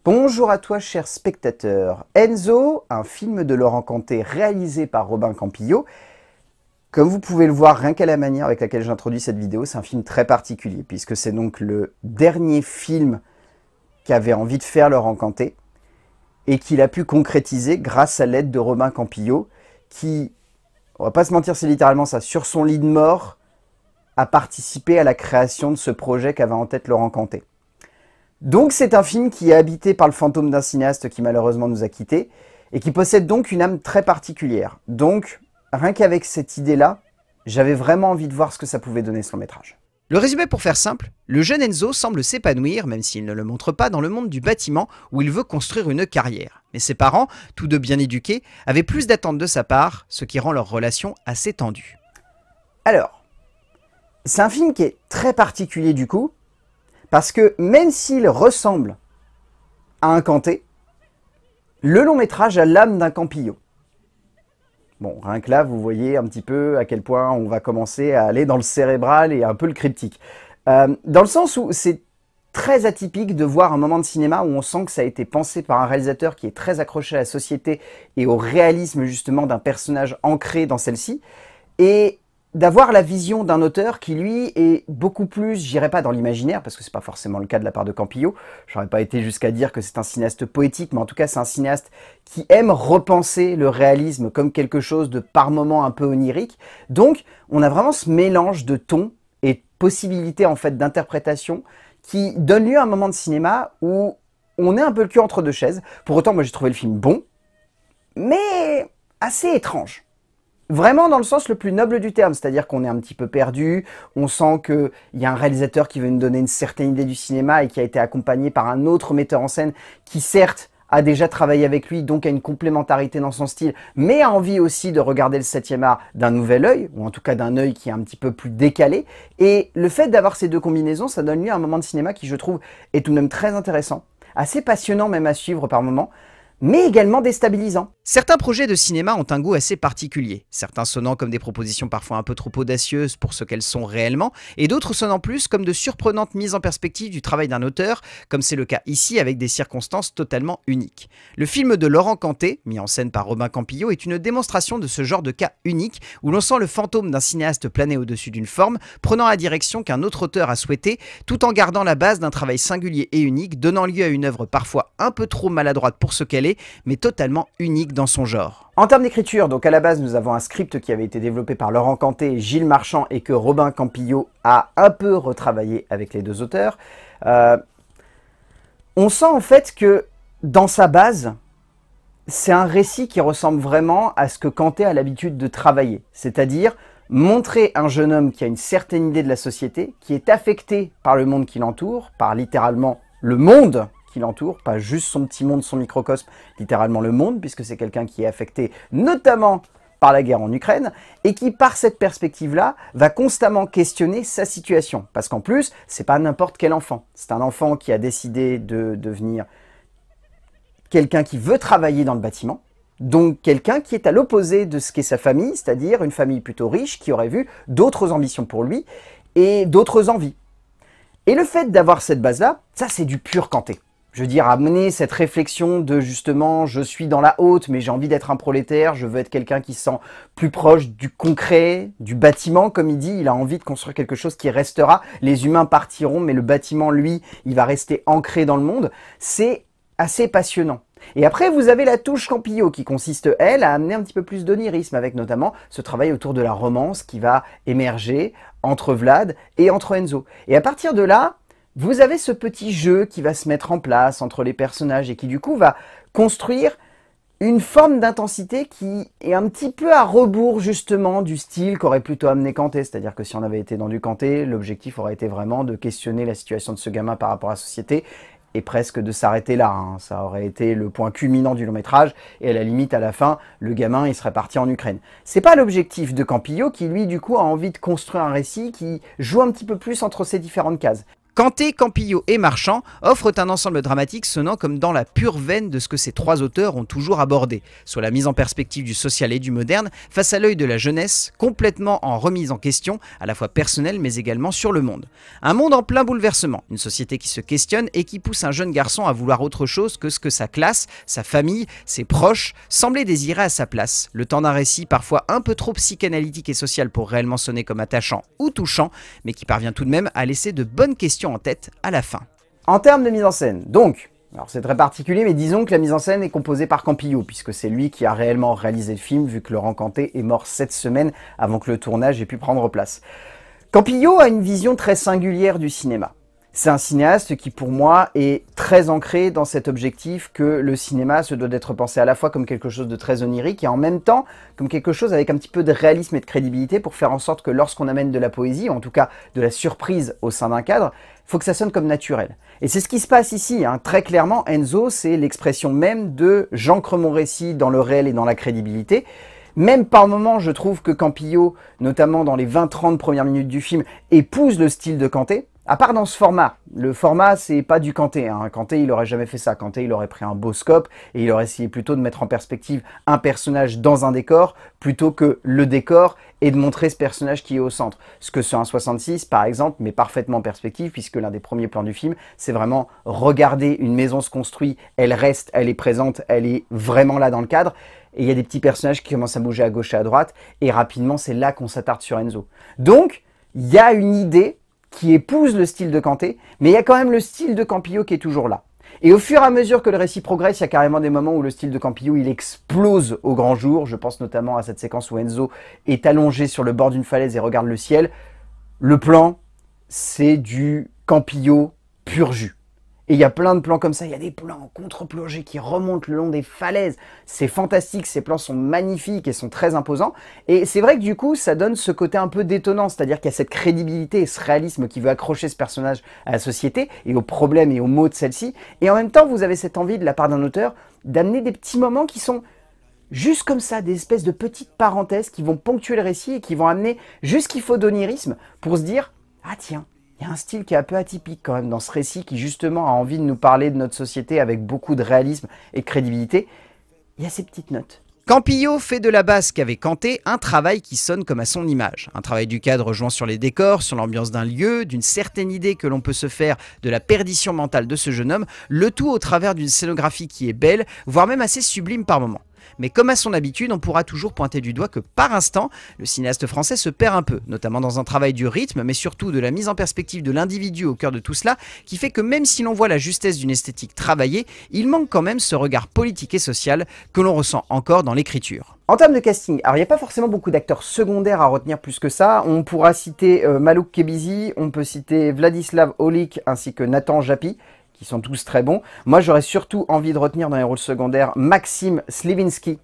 Bonjour à toi, cher spectateur. Enzo, un film de Laurent Cantet réalisé par Robin Campillo. Comme vous pouvez le voir, rien qu'à la manière avec laquelle j'introduis cette vidéo, c'est un film très particulier, puisque c'est donc le dernier film qu'avait envie de faire Laurent Cantet, et qu'il a pu concrétiser grâce à l'aide de Robin Campillo, qui, on va pas se mentir, c'est littéralement ça, sur son lit de mort, a participé à la création de ce projet qu'avait en tête Laurent Cantet. Donc c'est un film qui est habité par le fantôme d'un cinéaste qui malheureusement nous a quittés, et qui possède donc une âme très particulière. Donc, rien qu'avec cette idée-là, j'avais vraiment envie de voir ce que ça pouvait donner ce long métrage. Le résumé pour faire simple, le jeune Enzo semble s'épanouir, même s'il ne le montre pas, dans le monde du bâtiment où il veut construire une carrière. Mais ses parents, tous deux bien éduqués, avaient plus d'attentes de sa part, ce qui rend leur relation assez tendue. Alors, c'est un film qui est très particulier du coup, parce que même s'il ressemble à un Cantet, le long métrage a l'âme d'un Campillo. Bon, rien que là, vous voyez un petit peu à quel point on va commencer à aller dans le cérébral et un peu le cryptique. Dans le sens où c'est très atypique de voir un moment de cinéma où on sent que ça a été pensé par un réalisateur qui est très accroché à la société et au réalisme justement d'un personnage ancré dans celle-ci, et d'avoir la vision d'un auteur qui, lui, est beaucoup plus, j'irai pas dans l'imaginaire, parce que c'est pas forcément le cas de la part de Campillo, j'aurais pas été jusqu'à dire que c'est un cinéaste poétique, mais en tout cas c'est un cinéaste qui aime repenser le réalisme comme quelque chose de par moments un peu onirique. Donc on a vraiment ce mélange de tons et de possibilités en fait d'interprétation qui donne lieu à un moment de cinéma où on est un peu le cul entre deux chaises. Pour autant, moi j'ai trouvé le film bon, mais assez étrange. Vraiment dans le sens le plus noble du terme, c'est-à-dire qu'on est un petit peu perdu, on sent qu'il y a un réalisateur qui veut nous donner une certaine idée du cinéma et qui a été accompagné par un autre metteur en scène qui certes a déjà travaillé avec lui, donc a une complémentarité dans son style, mais a envie aussi de regarder le 7e art d'un nouvel œil, ou en tout cas d'un œil qui est un petit peu plus décalé. Et le fait d'avoir ces deux combinaisons, ça donne lieu à un moment de cinéma qui je trouve est tout de même très intéressant, assez passionnant même à suivre par moments, mais également déstabilisant. Certains projets de cinéma ont un goût assez particulier, certains sonnant comme des propositions parfois un peu trop audacieuses pour ce qu'elles sont réellement, et d'autres sonnant plus comme de surprenantes mises en perspective du travail d'un auteur, comme c'est le cas ici avec des circonstances totalement uniques. Le film de Laurent Cantet, mis en scène par Robin Campillo, est une démonstration de ce genre de cas unique, où l'on sent le fantôme d'un cinéaste planer au-dessus d'une forme, prenant la direction qu'un autre auteur a souhaité, tout en gardant la base d'un travail singulier et unique, donnant lieu à une œuvre parfois un peu trop maladroite pour ce qu'elle est, mais totalement unique dans son genre. En termes d'écriture, donc à la base nous avons un script qui avait été développé par Laurent Cantet et Gilles Marchand et que Robin Campillo a un peu retravaillé avec les deux auteurs. On sent en fait que dans sa base, c'est un récit qui ressemble vraiment à ce que Cantet a l'habitude de travailler, c'est-à-dire montrer un jeune homme qui a une certaine idée de la société, qui est affecté par le monde qui l'entoure, par littéralement le monde qui l'entoure, pas juste son petit monde, son microcosme, littéralement le monde, puisque c'est quelqu'un qui est affecté notamment par la guerre en Ukraine, et qui, par cette perspective-là, va constamment questionner sa situation. Parce qu'en plus, c'est pas n'importe quel enfant. C'est un enfant qui a décidé de devenir quelqu'un qui veut travailler dans le bâtiment, donc quelqu'un qui est à l'opposé de ce qu'est sa famille, c'est-à-dire une famille plutôt riche, qui aurait vu d'autres ambitions pour lui, et d'autres envies. Et le fait d'avoir cette base-là, ça c'est du pur Cantet. Je veux dire, amener cette réflexion de justement, je suis dans la haute, mais j'ai envie d'être un prolétaire, je veux être quelqu'un qui se sent plus proche du concret, du bâtiment, comme il dit, il a envie de construire quelque chose qui restera, les humains partiront, mais le bâtiment, lui, il va rester ancré dans le monde. C'est assez passionnant. Et après, vous avez la touche Campillo qui consiste, elle, à amener un petit peu plus d'onirisme avec notamment ce travail autour de la romance qui va émerger entre Vlad et entre Enzo. Et à partir de là, vous avez ce petit jeu qui va se mettre en place entre les personnages et qui du coup va construire une forme d'intensité qui est un petit peu à rebours justement du style qu'aurait plutôt amené Cantet. C'est-à-dire que si on avait été dans du Cantet, l'objectif aurait été vraiment de questionner la situation de ce gamin par rapport à la société et presque de s'arrêter là. Ça aurait été le point culminant du long métrage et à la limite à la fin, le gamin il serait parti en Ukraine. C'est pas l'objectif de Campillo qui lui du coup a envie de construire un récit qui joue un petit peu plus entre ces différentes cases. Kanté, Campillo et Marchand offrent un ensemble dramatique sonnant comme dans la pure veine de ce que ces trois auteurs ont toujours abordé, soit la mise en perspective du social et du moderne face à l'œil de la jeunesse, complètement en remise en question, à la fois personnelle mais également sur le monde. Un monde en plein bouleversement, une société qui se questionne et qui pousse un jeune garçon à vouloir autre chose que ce que sa classe, sa famille, ses proches semblaient désirer à sa place. Le temps d'un récit parfois un peu trop psychanalytique et social pour réellement sonner comme attachant ou touchant, mais qui parvient tout de même à laisser de bonnes questions en tête à la fin. En termes de mise en scène, donc, alors c'est très particulier, mais disons que la mise en scène est composée par Campillo, puisque c'est lui qui a réellement réalisé le film, vu que Laurent Kanté est mort 7 semaines avant que le tournage ait pu prendre place. Campillo a une vision très singulière du cinéma. C'est un cinéaste qui, pour moi, est très ancré dans cet objectif que le cinéma se doit d'être pensé à la fois comme quelque chose de très onirique et en même temps comme quelque chose avec un petit peu de réalisme et de crédibilité pour faire en sorte que lorsqu'on amène de la poésie, ou en tout cas de la surprise au sein d'un cadre, il faut que ça sonne comme naturel. Et c'est ce qui se passe ici, hein. Très clairement, Enzo, c'est l'expression même de « j'ancre mon récit dans le réel et dans la crédibilité ». Même par moments, je trouve que Campillo, notamment dans les 20-30 premières minutes du film, épouse le style de Kanté. À part dans ce format. Le format, c'est pas du Kanté, hein. Kanté, il aurait jamais fait ça. Kanté, il aurait pris un beau scope et il aurait essayé plutôt de mettre en perspective un personnage dans un décor plutôt que le décor et de montrer ce personnage qui est au centre. Ce que sur un 66, par exemple, met parfaitement en perspective puisque l'un des premiers plans du film, c'est vraiment regarder une maison se construire, elle reste, elle est présente, elle est vraiment là dans le cadre. Et il y a des petits personnages qui commencent à bouger à gauche et à droite et rapidement, c'est là qu'on s'attarde sur Enzo. Donc, il y a une idée qui épouse le style de Kanté, mais il y a quand même le style de Campillo qui est toujours là. Et au fur et à mesure que le récit progresse, il y a carrément des moments où le style de Campillo, il explose au grand jour. Je pense notamment à cette séquence où Enzo est allongé sur le bord d'une falaise et regarde le ciel. Le plan, c'est du Campillo pur jus. Et il y a plein de plans comme ça, il y a des plans en contre-plongée qui remontent le long des falaises. C'est fantastique, ces plans sont magnifiques et sont très imposants. Et c'est vrai que du coup, ça donne ce côté un peu détonnant, c'est-à-dire qu'il y a cette crédibilité et ce réalisme qui veut accrocher ce personnage à la société et aux problèmes et aux maux de celle-ci. Et en même temps, vous avez cette envie de la part d'un auteur d'amener des petits moments qui sont juste comme ça, des espèces de petites parenthèses qui vont ponctuer le récit et qui vont amener juste ce qu'il faut d'onirisme pour se dire « Ah tiens !» Il y a un style qui est un peu atypique quand même dans ce récit qui justement a envie de nous parler de notre société avec beaucoup de réalisme et de crédibilité. Il y a ces petites notes. Campillo fait de la basque avec Kanté un travail qui sonne comme à son image. Un travail du cadre jouant sur les décors, sur l'ambiance d'un lieu, d'une certaine idée que l'on peut se faire de la perdition mentale de ce jeune homme, le tout au travers d'une scénographie qui est belle, voire même assez sublime par moments. Mais comme à son habitude, on pourra toujours pointer du doigt que par instant, le cinéaste français se perd un peu, notamment dans un travail du rythme, mais surtout de la mise en perspective de l'individu au cœur de tout cela, qui fait que même si l'on voit la justesse d'une esthétique travaillée, il manque quand même ce regard politique et social que l'on ressent encore dans l'écriture. En termes de casting, alors il n'y a pas forcément beaucoup d'acteurs secondaires à retenir plus que ça. On pourra citer Malouk Kebizi, on peut citer Vladislav Holik ainsi que Nathan Japy, qui sont tous très bons. Moi, j'aurais surtout envie de retenir dans les rôles secondaires Maxime Sliwinski,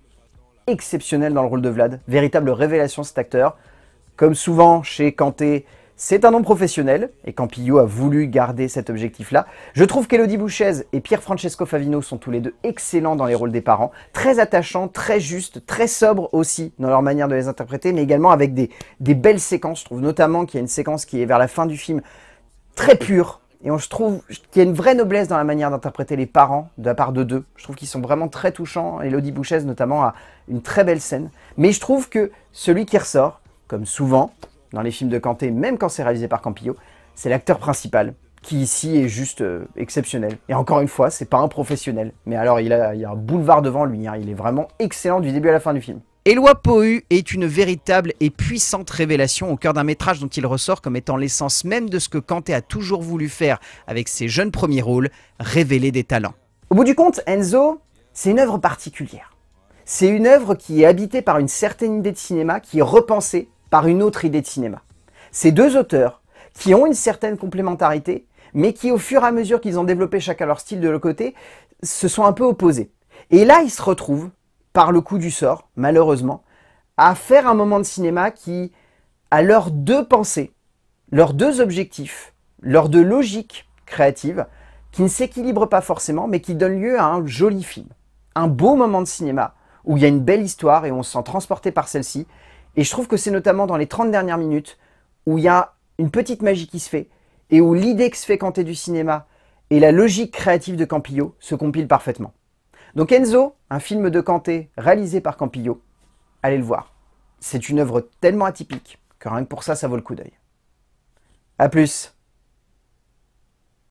exceptionnel dans le rôle de Vlad, véritable révélation cet acteur. Comme souvent chez Kanté, c'est un nom professionnel, et Campillo a voulu garder cet objectif-là. Je trouve qu'Élodie Bouchez et Pier Francesco Favino sont tous les deux excellents dans les rôles des parents, très attachants, très justes, très sobres aussi dans leur manière de les interpréter, mais également avec des belles séquences. Je trouve notamment qu'il y a une séquence qui est vers la fin du film, très pure, et je trouve qu'il y a une vraie noblesse dans la manière d'interpréter les parents de la part de deux. Je trouve qu'ils sont vraiment très touchants. Élodie Bouchez notamment a une très belle scène. Mais je trouve que celui qui ressort, comme souvent dans les films de Kanté, même quand c'est réalisé par Campillo, c'est l'acteur principal, qui ici est juste exceptionnel. Et encore une fois, c'est pas un professionnel. Mais alors il y a un boulevard devant lui, hein. Il est vraiment excellent du début à la fin du film. Éloi Pohu est une véritable et puissante révélation au cœur d'un métrage dont il ressort comme étant l'essence même de ce que Kanté a toujours voulu faire avec ses jeunes premiers rôles, révéler des talents. Au bout du compte, Enzo, c'est une œuvre particulière. C'est une œuvre qui est habitée par une certaine idée de cinéma, qui est repensée par une autre idée de cinéma. C'est deux auteurs qui ont une certaine complémentarité, mais qui au fur et à mesure qu'ils ont développé chacun leur style de leur côté, se sont un peu opposés. Et là, ils se retrouvent, par le coup du sort, malheureusement, à faire un moment de cinéma qui a leurs deux pensées, leurs deux objectifs, leurs deux logiques créatives, qui ne s'équilibrent pas forcément, mais qui donnent lieu à un joli film. Un beau moment de cinéma, où il y a une belle histoire et on se sent transporté par celle-ci. Et je trouve que c'est notamment dans les 30 dernières minutes, où il y a une petite magie qui se fait, et où l'idée que se fait Kanté du cinéma et la logique créative de Campillo se compilent parfaitement. Donc Enzo, un film de Kanté réalisé par Campillo, allez le voir. C'est une œuvre tellement atypique que rien que pour ça, ça vaut le coup d'œil. A plus!